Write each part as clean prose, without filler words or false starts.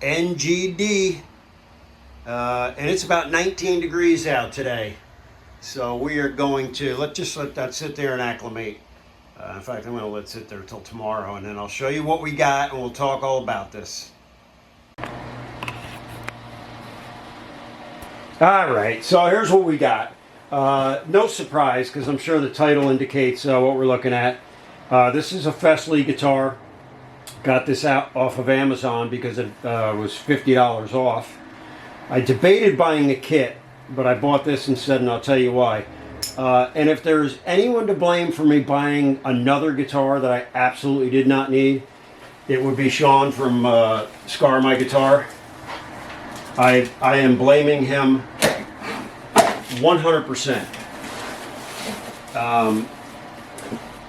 NGD, and it's about 19 degrees out today. So we are going to, let's let that sit there and acclimate. In fact, I'm going to let it sit there until tomorrow, and then I'll show you what we got, and we'll talk all about this. All right, so here's what we got. No surprise, because I'm sure the title indicates what we're looking at. This is a Fesley guitar. Got this out off of Amazon because it was $50 off. I debated buying the kit, but I bought this instead, and I'll tell you why. And if there's anyone to blame for me buying another guitar that I absolutely did not need, it would be Sean from Scar My Guitar. I am blaming him 100%.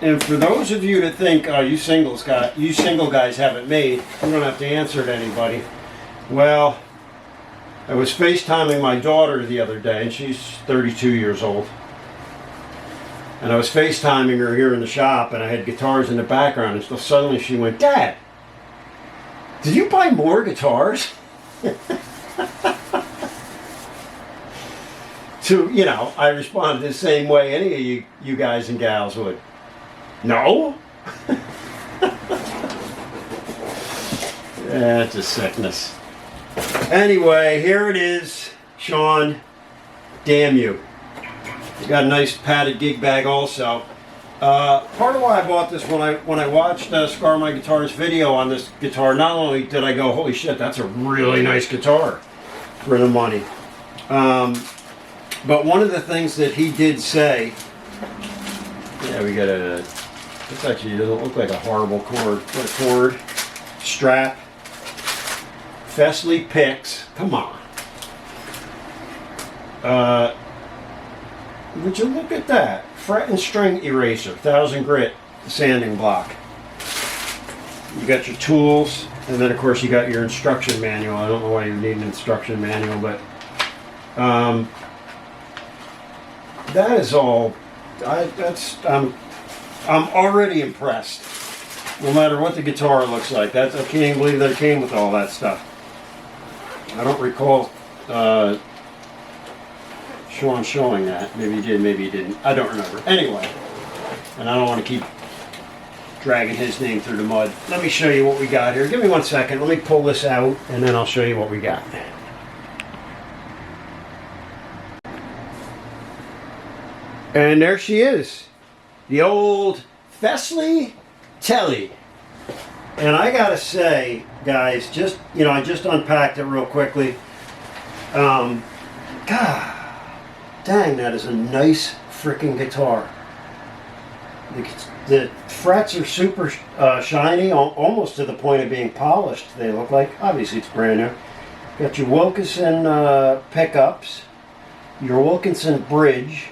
And for those of you that think you single guys have it made, you don't have to answer to anybody. Well, I was FaceTiming my daughter the other day, and she's 32 years old. And I was FaceTiming her here in the shop, and I had guitars in the background, and so suddenly she went, "Dad, did you buy more guitars?" So, you know, I responded the same way any of you guys and gals would. No? That's a sickness. Anyway, here it is. Sean, damn you. You got a nice padded gig bag also. Part of why I bought this, when I watched Scar My Guitar's video on this guitar, not only did I go, holy shit, that's a really nice guitar for the money. But one of the things that he did say, yeah, we got this actually doesn't look like a horrible cord strap. Fesley picks, come on. Would you look at that? Fret and string eraser, 1000 grit sanding block. You got your tools, and then of course you got your instruction manual. I don't know why you need an instruction manual, but that is all. I'm already impressed. No matter what the guitar looks like, I can't even believe that it came with all that stuff. I don't recall Sean showing that. Maybe he did, maybe he didn't. I don't remember. Anyway, and I don't want to keep dragging his name through the mud. Let me show you what we got here. Give me 1 second. Let me pull this out, and then I'll show you what we got. And there she is, the old Fesley Tele. And I gotta say, guys, I just unpacked it real quickly. God dang, that is a nice freaking guitar. The frets are super shiny, almost to the point of being polished, they look like. Obviously it's brand new. Got your Wilkinson pickups, your Wilkinson bridge.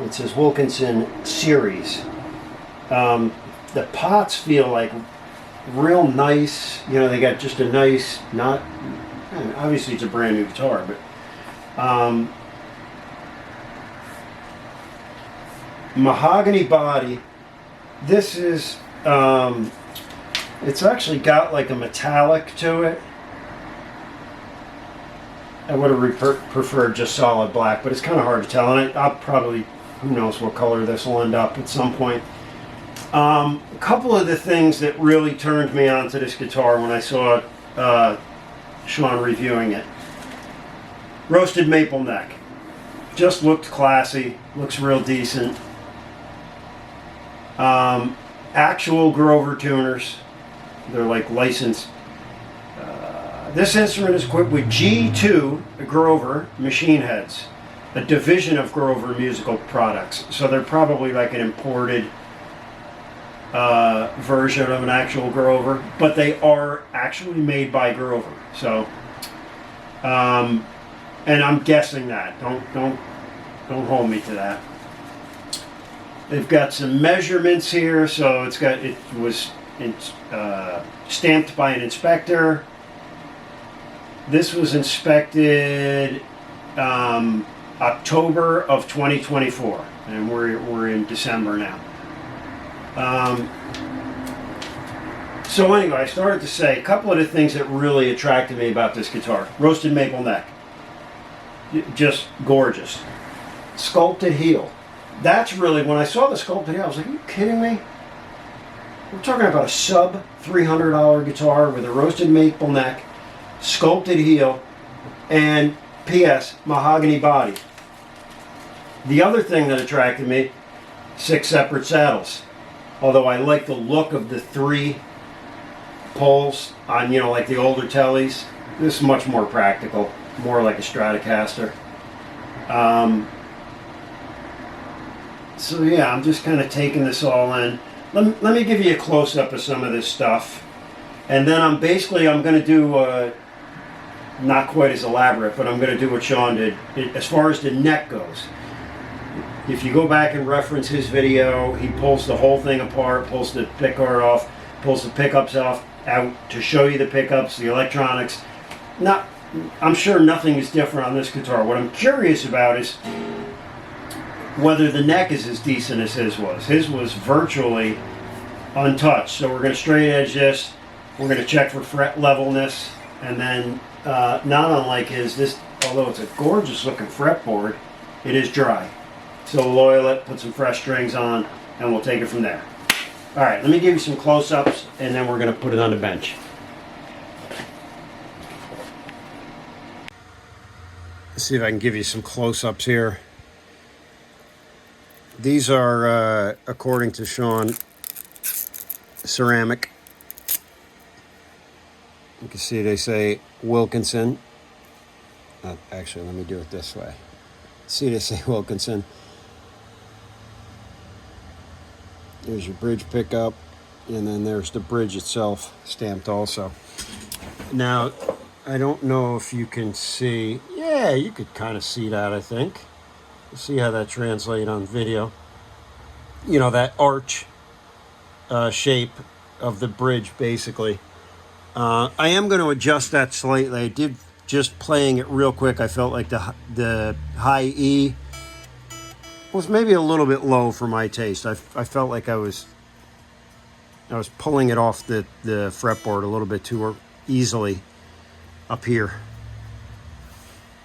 It says Wilkinson series. The pots feel like real nice. You know, they got just a nice, obviously it's a brand new guitar, but mahogany body. This is, it's actually got like a metallic to it. I would have preferred just solid black, but it's kind of hard to tell, and I'll probably, who knows what color this will end up at some point. A couple of the things that really turned me on to this guitar when I saw Sean reviewing it. Roasted maple neck. Just looked classy, looks real decent. Actual Grover tuners. They're like licensed. This instrument is equipped with G2 Grover machine heads, a division of Grover Musical Products. So they're probably like an imported version of an actual Grover, but they are actually made by Grover. So, and I'm guessing that. Don't hold me to that. They've got some measurements here, so it was stamped by an inspector. This was inspected October of 2024, and we're in December now. So anyway, I started to say a couple of the things that really attracted me about this guitar. Roasted maple neck. Just gorgeous. Sculpted heel. That's really, when I saw the sculpted heel, I was like, are you kidding me? We're talking about a sub $300 guitar with a roasted maple neck, sculpted heel, and P.S. mahogany body. The other thing that attracted me, 6 separate saddles. Although I like the look of the 3 poles on, you know, like the older Teles. This is much more practical, more like a Stratocaster. So yeah, I'm just kind of taking this all in. Let me give you a close-up of some of this stuff. And then I'm going to do, not quite as elaborate, but I'm going to do what Sean did. As far as the neck goes, if you go back and reference his video, he pulls the whole thing apart, pulls the pickguard off, pulls the pickups out to show you the pickups, the electronics. I'm sure nothing is different on this guitar. What I'm curious about is whether the neck is as decent as his was. His was virtually untouched. So we're going to straight edge this. We're going to check for fret levelness. And then, not unlike his, this, although it's a gorgeous looking fretboard, it is dry. So we'll oil it, put some fresh strings on, and we'll take it from there. All right, let me give you some close-ups, and then we're going to put it on the bench. Let's see if I can give you some close-ups here. These are, according to Sean, ceramic. You can see they say Wilkinson. Actually, let me do it this way. See, they say Wilkinson. There's your bridge pickup, and then there's the bridge itself stamped also. Now, I don't know if you can see. Yeah, you could kind of see that, I think. We'll see how that translates on video. You know, that arch shape of the bridge, basically. I am going to adjust that slightly. I did, just playing it real quick, I felt like the high E was maybe a little bit low for my taste. I felt like I was pulling it off the fretboard a little bit too easily up here.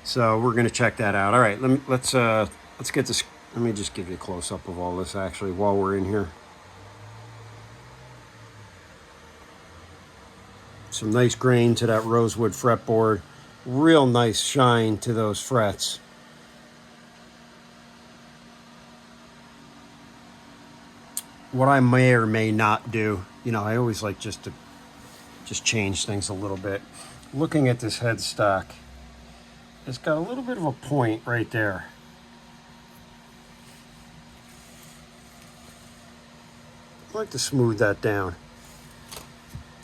So we're going to check that out. All right, let's get this. Let me just give you a close up of all this actually while we're in here. Some nice grain to that rosewood fretboard. Real nice shine to those frets. What I may or may not do, you know, I always like just to change things a little bit. Looking at this headstock, it's got a little bit of a point right there. I'd like to smooth that down.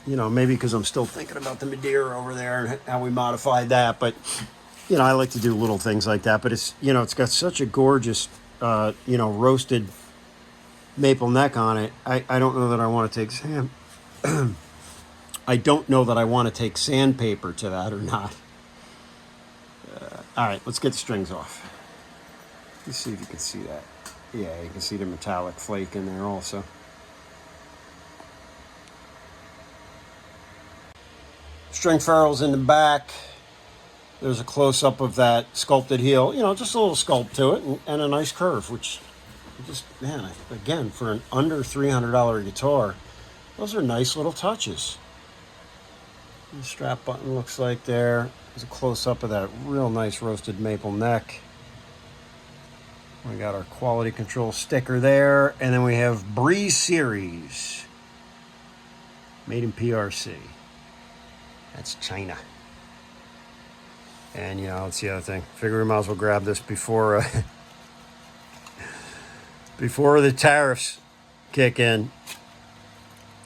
You know, maybe because I'm still thinking about the Madeira over there and how we modified that. But, you know, I like to do little things like that. But it's, you know, it's got such a gorgeous, you know, roasted maple neck on it. I don't know that I want to take I don't know that I want to take sandpaper to that or not. All right, let's get the strings off. Let's see if you can see that. Yeah, you can see the metallic flake in there also. String ferrules in the back. There's a close-up of that sculpted heel. You know, just a little sculpt to it and a nice curve, which just, man, again, for an under $300 guitar, those are nice little touches. The strap button looks like there. There's a close-up of that real nice roasted maple neck. We got our quality control sticker there, and then we have Breeze Series, made in PRC. That's China. And, you know, that's the other thing. Figure we might as well grab this before before the tariffs kick in.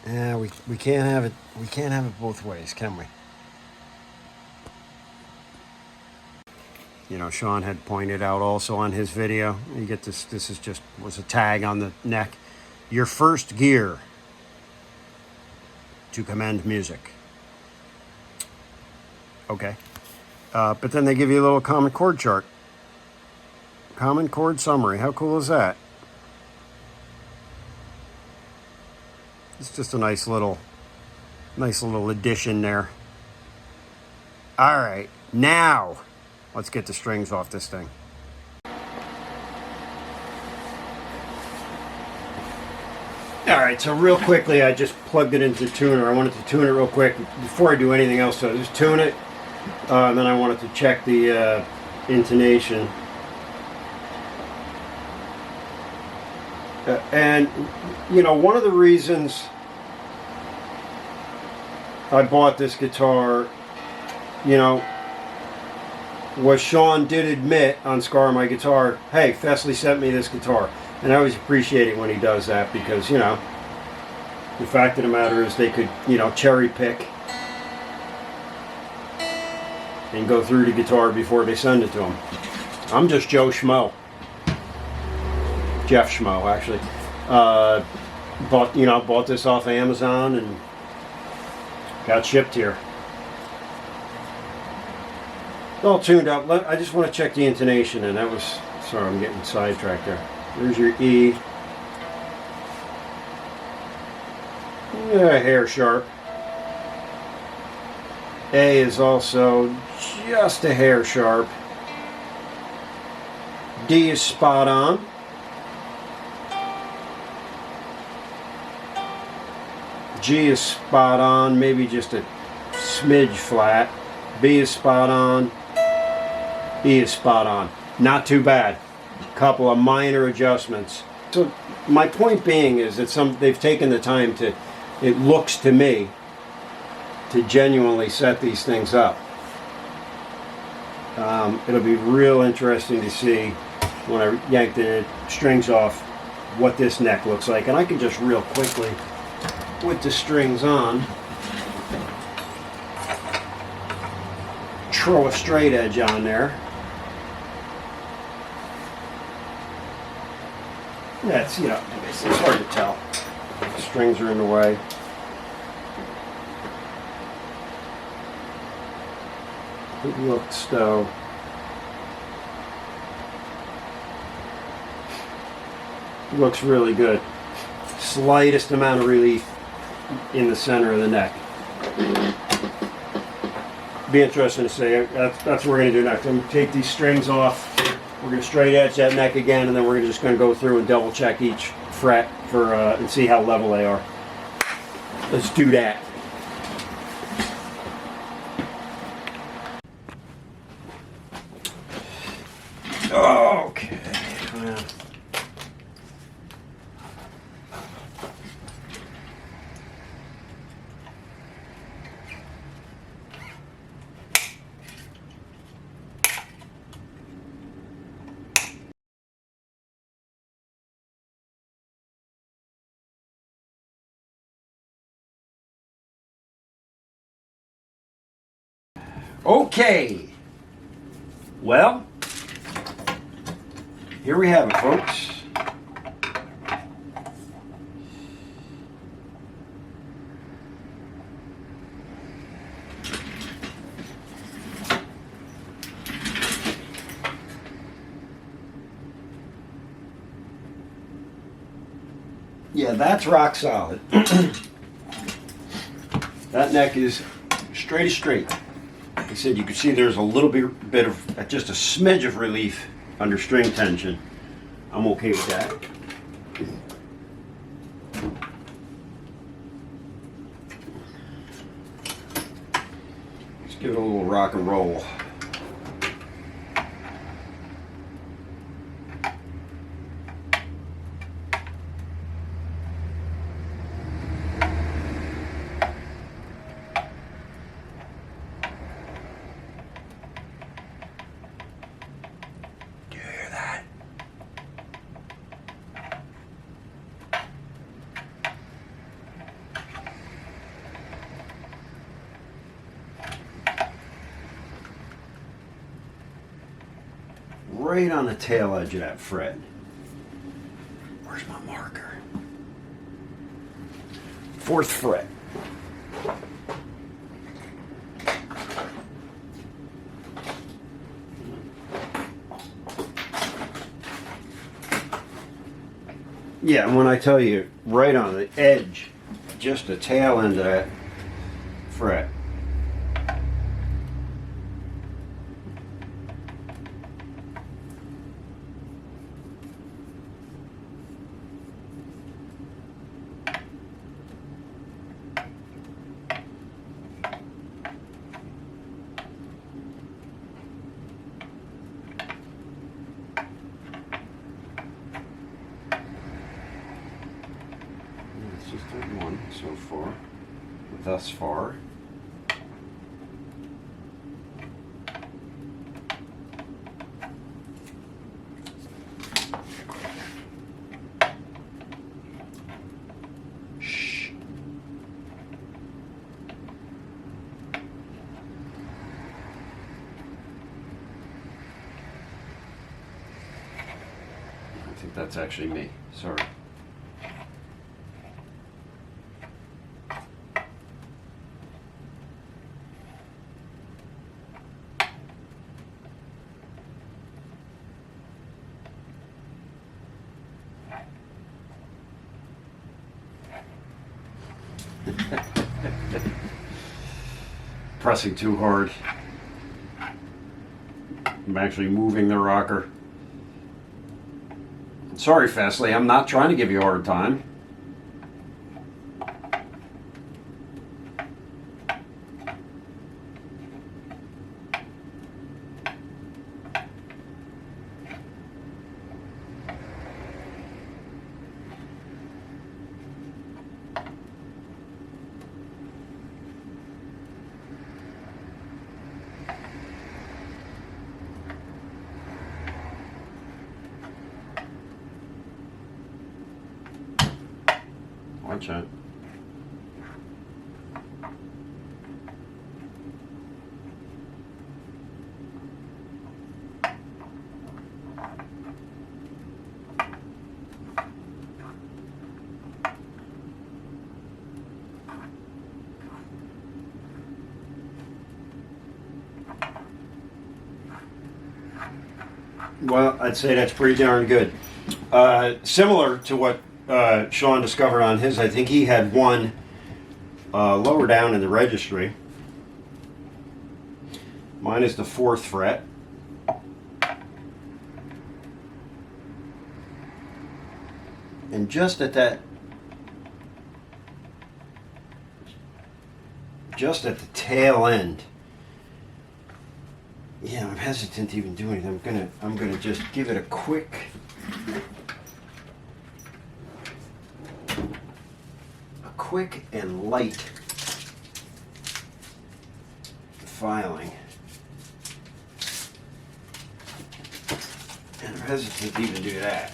Yeah, we can't have it. We can't have it both ways, can we? You know, Sean had pointed out also on his video. You get this. This is just was a tag on the neck. Your first gear to command music. Okay. But then they give you a little common chord chart. Common chord summary. How cool is that? It's just a nice little Nice little addition there. All right, now let's get the strings off this thing. All right, so real quickly, I just plugged it into the tuner. I wanted to tune it real quick before I do anything else. So just tune it, and then I wanted to check the intonation. And, you know, one of the reasons I bought this guitar, you know, was Sean did admit on Scar My Guitar, hey, Fesley sent me this guitar. And I always appreciate it when he does that because, you know, the fact of the matter is they could, you know, cherry pick and go through the guitar before they send it to him. I'm just Joe Schmo. Jeff Schmo, actually. Bought this off Amazon and got shipped here. It's all tuned up. I just want to check the intonation, and that was, sorry, I'm getting sidetracked there. There's your E. Yeah, hair sharp. A is also just a hair sharp. D is spot on. G is spot on, maybe just a smidge flat. B is spot on. E is spot on. Not too bad. Couple of minor adjustments. So my point being is that they've taken the time to, it looks to me, to genuinely set these things up. It'll be real interesting to see when I yank the strings off what this neck looks like. And I can just real quickly, with the strings on, throw a straight edge on there. That's, you know, it's hard to tell. The strings are in the way. It looks though. It looks really good. Slightest amount of relief in the center of the neck. Be interesting to see. That's what we're going to do next. I'm going to take these strings off. We're going to straight edge that neck again, and then we're just going to go through and double check each fret for and see how level they are. Let's do that. Okay. Okay, well, here we have it, folks. Yeah, that's rock solid. That neck is straight as straight. Like I said, you can see there's a little bit of, just a smidge of relief under string tension. I'm okay with that. Let's give it a little rock and roll. Right on the tail edge of that fret. Where's my marker? 4th fret. Yeah, and when I tell you right on the edge, just the tail end of that, fret. It's just done one so far, thus far. Shh. I think that's actually me. Sorry. Pressing too hard. I'm actually moving the rocker. Sorry, Fesley, I'm not trying to give you a hard time. Watch out. Well, I'd say that's pretty darn good. Similar to what Sean discovered on his, I think he had one lower down in the registry. Mine is the 4th fret. And just at the tail end, yeah, I'm hesitant to even do anything. I'm gonna just give it a quick and light filing. And I'm hesitant to even do that.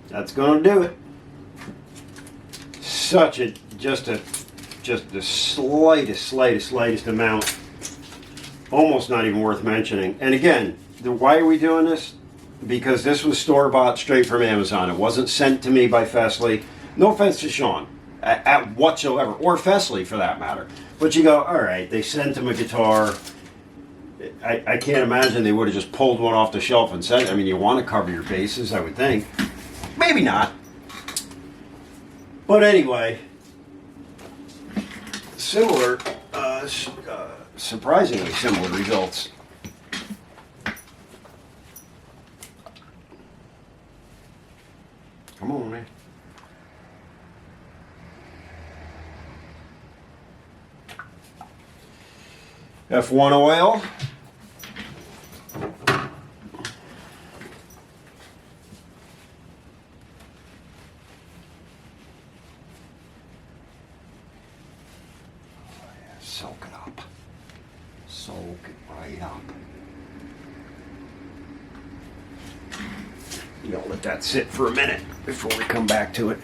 That's going to do it. Just the slightest amount. Almost not even worth mentioning. And again, why are we doing this? Because this was store-bought straight from Amazon. It wasn't sent to me by Fesley. No offense to Sean, at whatsoever, or Fesley for that matter. But you go, all right, they sent him a guitar. I can't imagine they would have just pulled one off the shelf and sent it. I mean, you want to cover your bases, I would think. Maybe not. But anyway, surprisingly similar results. Come on, man. F1 oil. soak it up. Soak it right up. You know, let that sit for a minute before we come back to it.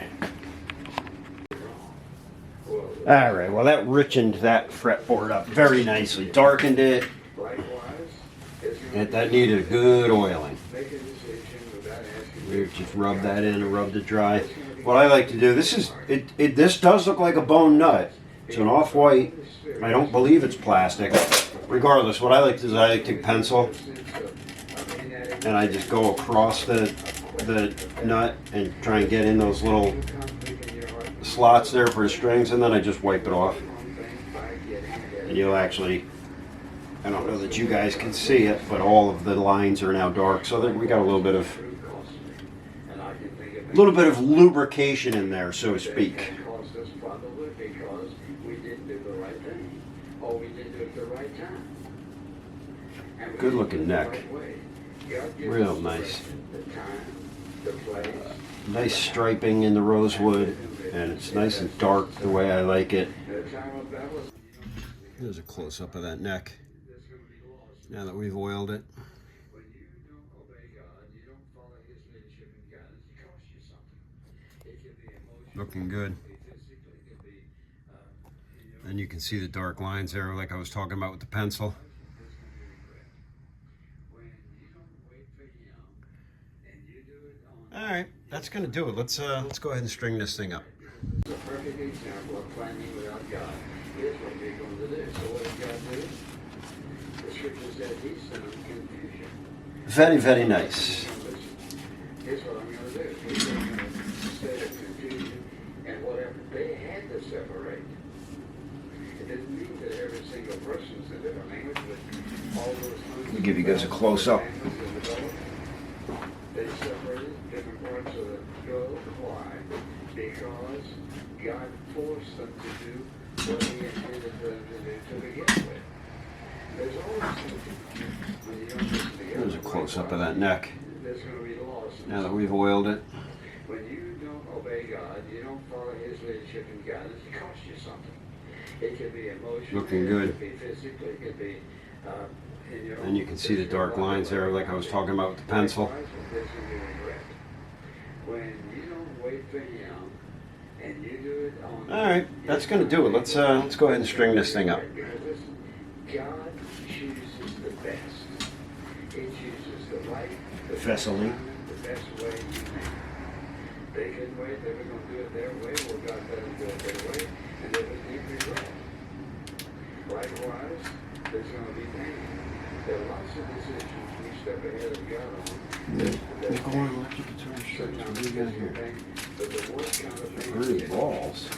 All right, well that richened that fretboard up very nicely, darkened it. That needed a good oiling. We just rub that in and rubbed it dry. What I like to do, this does look like a bone nut. It's an off-white. I don't believe it's plastic. Regardless, what I like to do is I like to take pencil and I just go across the nut and try and get in those little slots there for the strings, and then I just wipe it off. And you'll actually, I don't know that you guys can see it, but all of the lines are now dark, so that we got a little bit of lubrication in there, so to speak. Good looking neck. Real nice. Nice striping in the rosewood, and it's nice and dark the way I like it. Here's a close-up of that neck now that we've oiled it. Looking good. And you can see the dark lines there like I was talking about with the pencil. All right, that's going to do it. Let's go ahead and string this thing up. It's a perfect example of planning without God. Here's what you're going to do. So what does God do? The scripture says He's sent confusion. Very, very nice. Here's what I'm going to do. He's going to set of confusion, and whatever they had to separate. It didn't mean that every single person's a different language, but all those. Let me give you guys a close up. They separated different parts of the globe. Why? Because God forced them to do what He intended for them to do to begin with. There's always something when you don't listen together. There's a close-up of that neck. There's going to be loss. Now that we've oiled it. When you don't obey God, you don't follow His leadership and guidance, it costs you something. It could be emotional. Looking good. It could be physically. It could be. And you can see the dark lines there, like I was talking about with the pencil. All right, that's going to do it. Let's go ahead and string this thing up. God chooses the best. He chooses the right, the Fesley. The best way you can. They couldn't wait. They were going to do it their way. Well, God let them do it their way, and there was deep regret. Likewise, there's going to be pain. There are lots of decisions we step ahead of God on. What's going on electric guitar shirts? What do you got here? Pretty balls.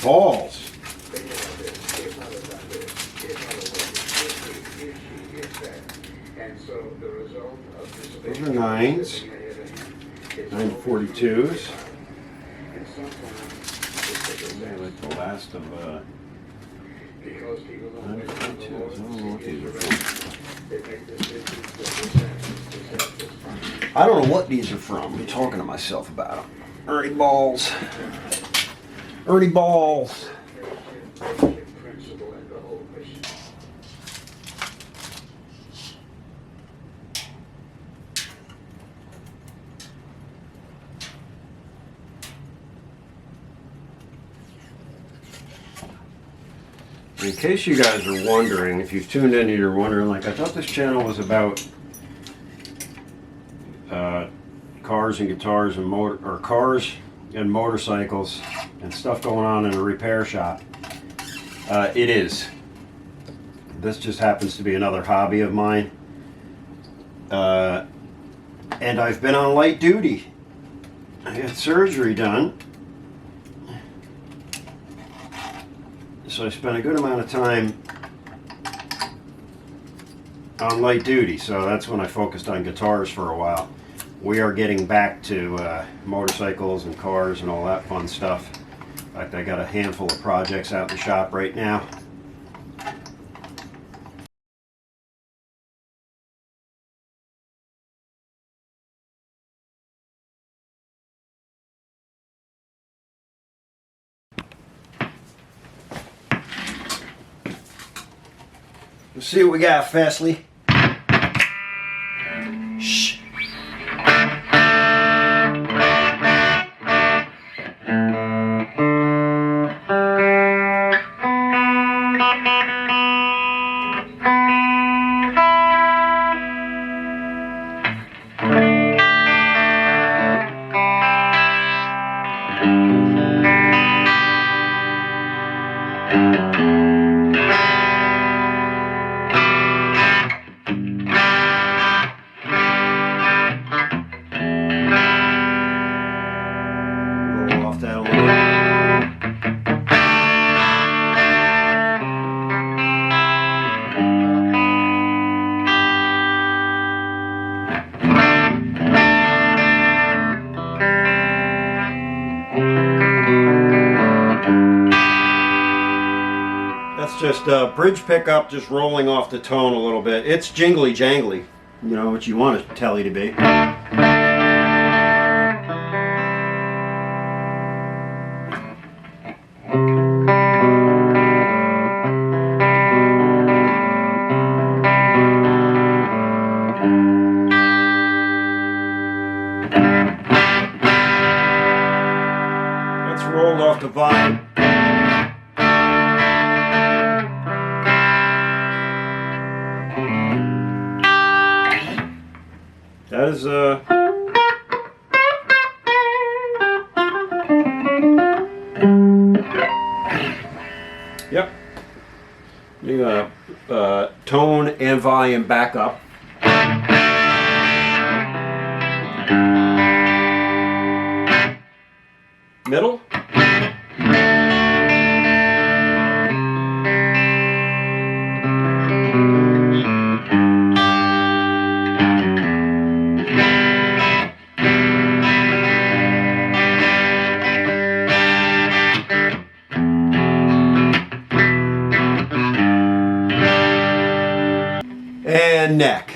Balls! Those are 9s. 942s. I like the last of 942s. I don't know what these are from. I don't know what these are from. I'm talking to myself about them. Ernie balls. Ernie balls. In case you guys are wondering, if you've tuned in and you're wondering, like, I thought this channel was about cars and guitars and cars and motorcycles and stuff going on in a repair shop. It is. This just happens to be another hobby of mine. And I've been on light duty. I had surgery done. So I spent a good amount of time on light duty. So that's when I focused on guitars for a while. We are getting back to motorcycles and cars and all that fun stuff. In fact, I got a handful of projects out in the shop right now. Let's see what we got, Fesley. Shh. That's just a bridge pickup just rolling off the tone a little bit. It's jingly jangly, you know, what you want a telly to be. That's rolled off the vibe. That is yep. You got tone and volume back up. Middle. And neck.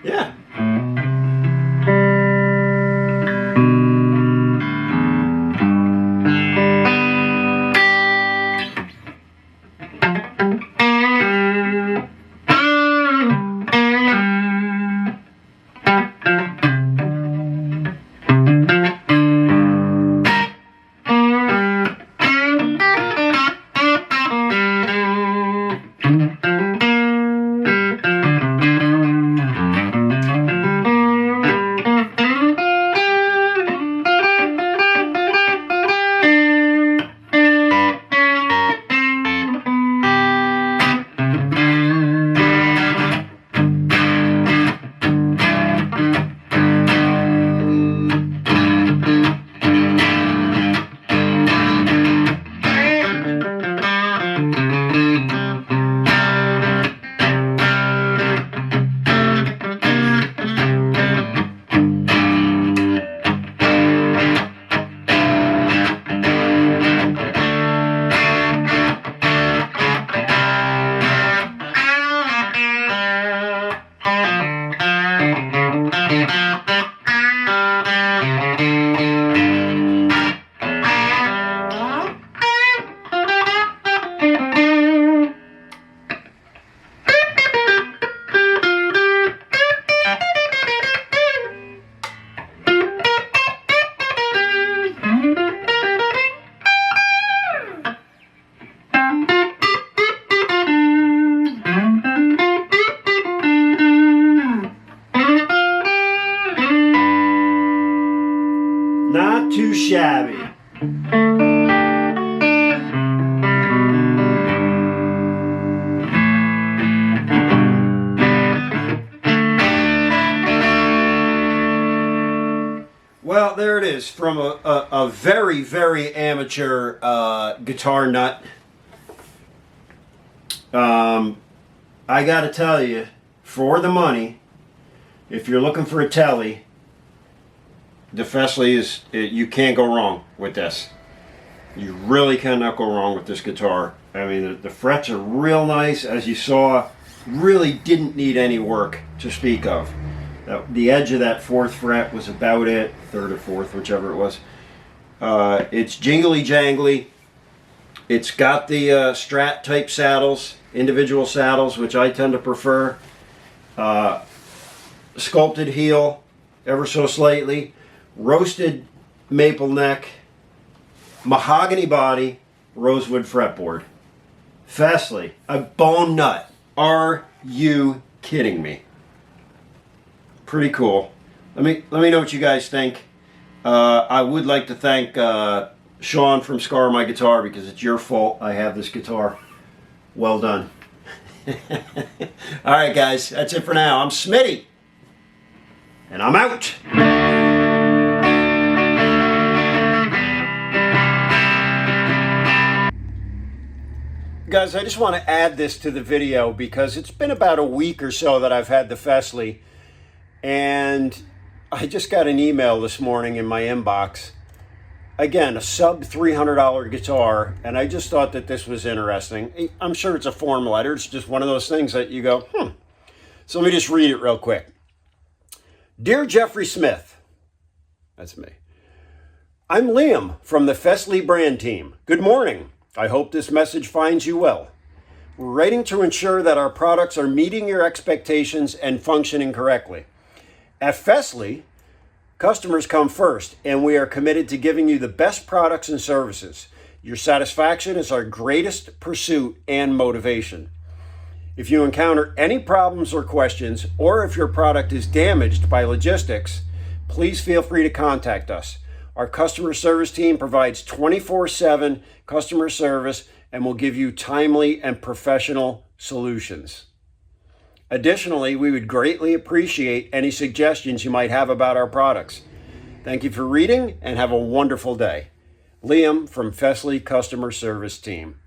Yeah. Not too shabby. Well, there it is from a very, very amateur guitar nut. I gotta tell you, for the money, if you're looking for a Tele, the Fesley you can't go wrong with this. You really cannot go wrong with this guitar. I mean, the frets are real nice, as you saw. Really didn't need any work to speak of. The edge of that 4th fret was about it, 3rd or 4th, whichever it was. It's jingly jangly. It's got the Strat type saddles, individual saddles, which I tend to prefer. Sculpted heel, ever so slightly. Roasted maple neck. Mahogany body, rosewood fretboard. Fesley, a bone nut. Are you kidding me? Pretty cool. Let me know what you guys think. I would like to thank Sean from Scar My Guitar, because it's your fault I have this guitar. Well done. All right, guys, that's it for now. I'm Smitty, and I'm out. Guys, I just want to add this to the video because it's been about a week or so that I've had the Fesley, and I just got an email this morning in my inbox. Again, a sub $300 guitar, and I just thought that this was interesting. I'm sure it's a form letter. It's just one of those things that you go, So let me just read it real quick. Dear Jeffrey Smith, that's me. I'm Liam from the Fesley brand team. Good morning. I hope this message finds you well. We're writing to ensure that our products are meeting your expectations and functioning correctly. At Fesley, customers come first, and we are committed to giving you the best products and services. Your satisfaction is our greatest pursuit and motivation. If you encounter any problems or questions, or if your product is damaged by logistics, please feel free to contact us. Our customer service team provides 24/7 customer service and will give you timely and professional solutions. Additionally, we would greatly appreciate any suggestions you might have about our products. Thank you for reading, and have a wonderful day. Liam from Fesley Customer Service Team.